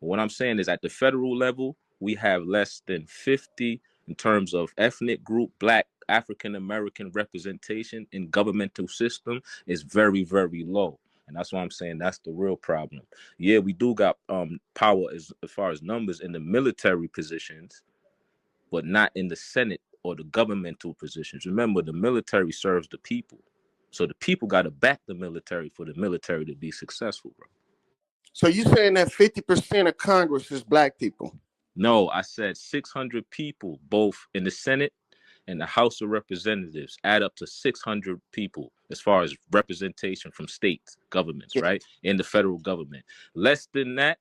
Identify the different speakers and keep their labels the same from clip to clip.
Speaker 1: What I'm saying is at the federal level, we have less than 50 in terms of ethnic group, Black African American representation in governmental system is very, very low. And that's why I'm saying that's the real problem. Yeah, we do got power as far as numbers in the military positions, but not in the Senate or the governmental positions. Remember, the military serves the people. So the people got to back the military for the military to be successful, bro.
Speaker 2: So you saying that 50% of Congress is Black people?
Speaker 1: No, I said 600 people, both in the Senate and the House of Representatives, add up to 600 people as far as representation from states, governments,
Speaker 2: Yeah.
Speaker 1: right? In the federal government. Less than that,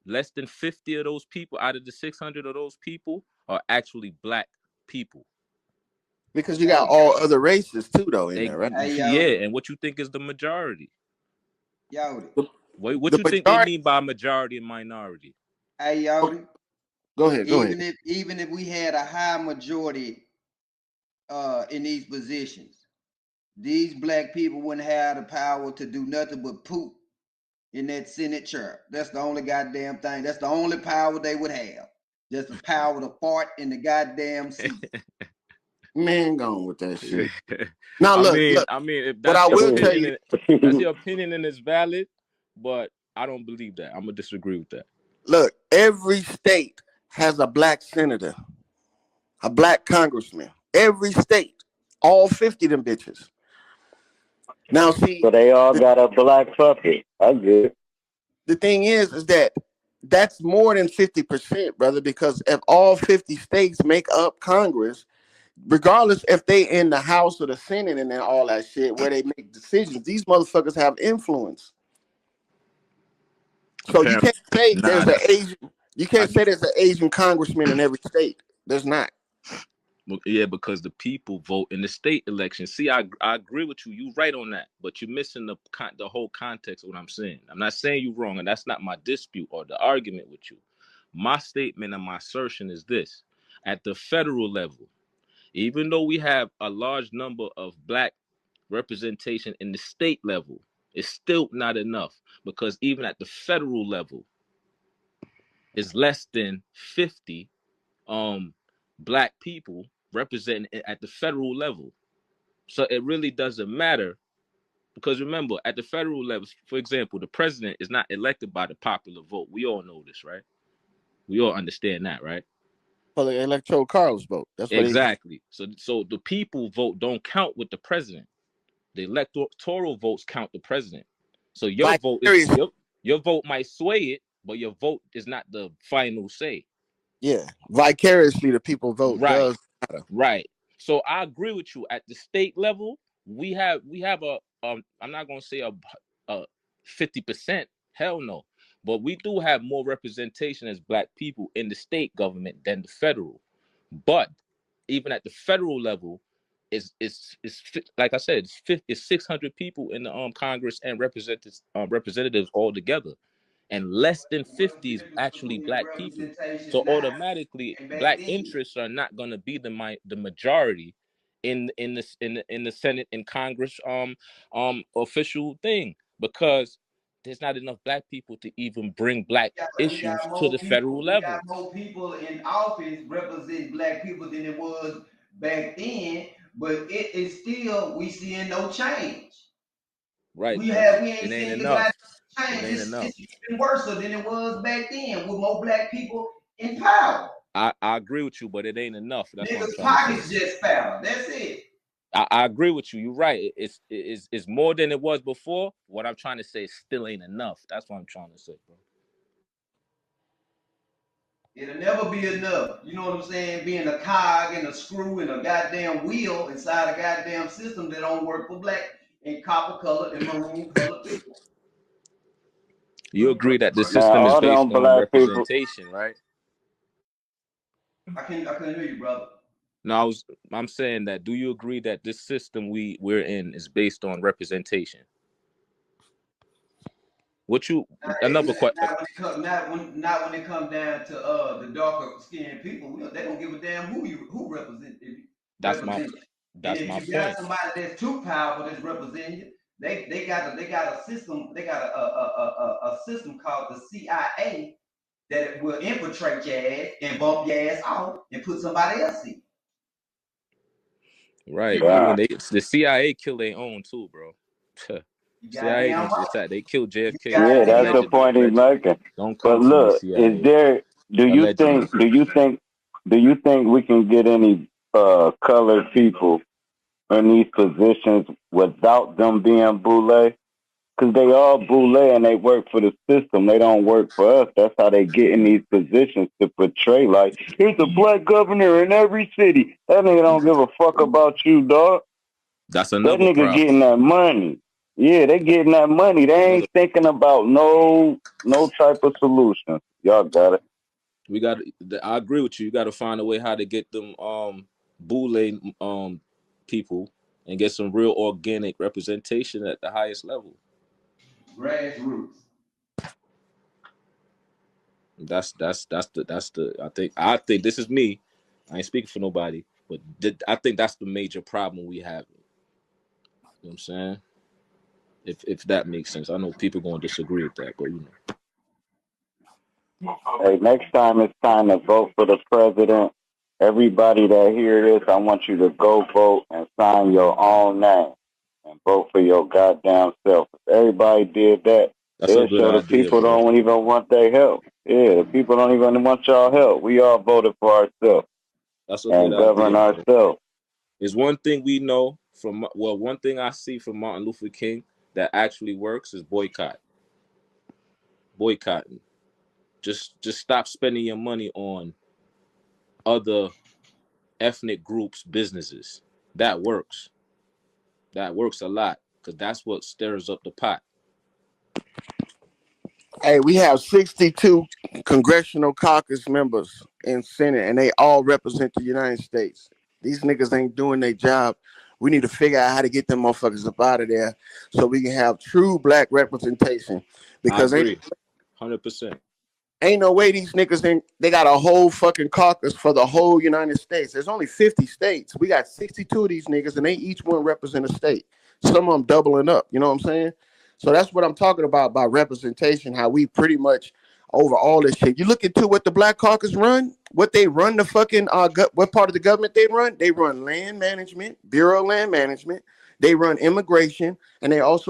Speaker 1: less than 50 of those people out of the 600 of those people are actually Black people.
Speaker 2: Because you got all other races too, though, in there, right?
Speaker 1: Yeah, and what you think is the majority?
Speaker 3: Yodi.
Speaker 1: What you think they mean by majority and minority?
Speaker 3: Hey, Yodi.
Speaker 2: Go ahead.
Speaker 3: Even if we had a high majority in these positions, these Black people wouldn't have the power to do nothing but poop in that Senate chair. That's the only goddamn thing. That's the only power they would have. Just the power to fart in the goddamn seat.
Speaker 2: Man, gone with that shit. Now look,
Speaker 1: I mean, if
Speaker 2: what I will tell you,
Speaker 1: that's your opinion and it's valid, but I don't believe that. I'm gonna disagree with that.
Speaker 2: Look, every state has a Black senator, a Black congressman. Every state, all 50 of them bitches. Now see,
Speaker 4: so they all got a Black puppet. I get it.
Speaker 2: The thing is that that's more than 50%, brother, because if all 50 states make up Congress, regardless if they in the House or the Senate and then all that shit where they make decisions, these motherfuckers have influence. So you can't say there's an Asian. You can't say there's an Asian congressman in every state. There's not.
Speaker 1: Yeah, because the people vote in the state election. See, I agree with you. You're right on that, but you're missing the whole context of what I'm saying. I'm not saying you're wrong, and that's not my dispute or the argument with you. My statement and my assertion is this: at the federal level, even though we have a large number of Black representation in the state level, it's still not enough, because even at the federal level, it's less than 50 Black people representing at the federal level. So it really doesn't matter, because remember, at the federal level, for example, the president is not elected by the popular vote. We all know this, right? We all understand that, right?
Speaker 2: For the electoral college vote. That's what
Speaker 1: exactly. So the people vote don't count with the president. The electoral votes count the president. So your vote is your vote might sway it, but your vote is not the final say.
Speaker 2: Yeah, vicariously the people vote does matter.
Speaker 1: Right. So I agree with you. At the state level, we have a I'm not gonna say a 50%. Hell no. But we do have more representation as Black people in the state government than the federal. But even at the federal level, it's like I said, it's 600 people in the Congress and representatives all together. And less than 50 is actually Black people. So automatically, Black interests are not going to be the majority in the Senate and Congress official thing, because there's not enough Black people to even bring Black issues to the federal level.
Speaker 3: We got more people in office representing Black people than it was back then, but it is still, we seeing no change.
Speaker 1: Right.
Speaker 3: We ain't seen the guy change.
Speaker 1: It's
Speaker 3: even worse than it was back then with more Black people in power.
Speaker 1: I agree with you, but it ain't enough. That's
Speaker 3: niggas' pockets just fell. That's it.
Speaker 1: I agree with you. You're right. It's more than it was before. What I'm trying to say is still ain't enough. That's what I'm trying to say, bro.
Speaker 3: It'll never be enough. You know what I'm saying? Being a cog and a screw and a goddamn wheel inside a goddamn system that don't work for Black and copper colored and maroon colored people.
Speaker 1: You agree that the system is based on representation, right?
Speaker 3: I couldn't hear you, brother.
Speaker 1: No, I'm saying that. Do you agree that this system we're in is based on representation? Another question?
Speaker 3: Not when it comes down to the darker skinned people. They don't give a damn who represents you.
Speaker 1: That's my point.
Speaker 3: If you got somebody that's too powerful that's representing you, they got a system. They got a system called the CIA that will infiltrate your ass and bump your ass off and put somebody else in.
Speaker 1: Right. I mean, the CIA kill their own too, bro.
Speaker 3: You
Speaker 1: CIA
Speaker 3: goddamn
Speaker 1: didn't
Speaker 3: right.
Speaker 1: just that. They killed
Speaker 3: You
Speaker 1: JFK.
Speaker 4: Yeah, that's
Speaker 3: goddamn
Speaker 4: the
Speaker 1: Allegedly.
Speaker 4: point he's
Speaker 1: Allegedly.
Speaker 4: making.
Speaker 1: Don't come
Speaker 4: But
Speaker 1: for me,
Speaker 4: look, is
Speaker 1: CIA.
Speaker 4: there?
Speaker 1: Allegedly.
Speaker 4: Do you think we can get any colored people in these positions without them being boule? Because they all boule and they work for the system. They don't work for us. That's how they get in these positions to portray like, here's a black governor in every city. That nigga don't give a fuck about you, dog.
Speaker 1: That's
Speaker 4: That
Speaker 1: another
Speaker 4: nigga
Speaker 1: problem.
Speaker 4: getting that money. Yeah, they getting that money. They
Speaker 1: Another.
Speaker 4: ain't thinking about no type of solution. Y'all got it.
Speaker 1: We got. I agree with you. You got to find a way how to get them boule people and get some real organic representation at the highest level.
Speaker 3: grassroots.
Speaker 1: That's the. I think this is me. I ain't speaking for nobody, but I think that's the major problem we have. You know what I'm saying? If that makes sense. I know people gonna disagree with that, but you know.
Speaker 4: Hey, next time it's time to vote for the president. Everybody that hear this, I want you to go vote and sign your own name and vote for your goddamn self. If everybody did that,
Speaker 1: That's a
Speaker 4: they'll
Speaker 1: good
Speaker 4: show the
Speaker 1: idea,
Speaker 4: people
Speaker 1: bro.
Speaker 4: don't even want their help. Yeah, the people don't even want y'all help. We all voted for ourselves
Speaker 1: That's a good
Speaker 4: and govern
Speaker 1: idea, bro.
Speaker 4: ourselves.
Speaker 1: Is one thing we know from one thing I see from Martin Luther King that actually works is boycotting. Just stop spending your money on other ethnic groups' businesses. That works. That works a lot because that's what stirs up the pot.
Speaker 2: Hey, we have 62 congressional caucus members in Senate, and they all represent the United States. These niggas ain't doing their job. We need to figure out how to get them motherfuckers up out of there so we can have true black representation.
Speaker 1: I
Speaker 2: Because
Speaker 1: agree, 100%.
Speaker 2: ain't no way these niggas ain't. They got a whole fucking caucus for the whole United States. There's only 50 states. We got 62 of these niggas, and they each one represent a state. Some of them doubling up. You know what I'm saying? So that's what I'm talking about by representation. How we pretty much over all this shit. You look into what the Black Caucus run. What they run the fucking what part of the government they run? They run land management, Bureau of Land Management. They run immigration, and they also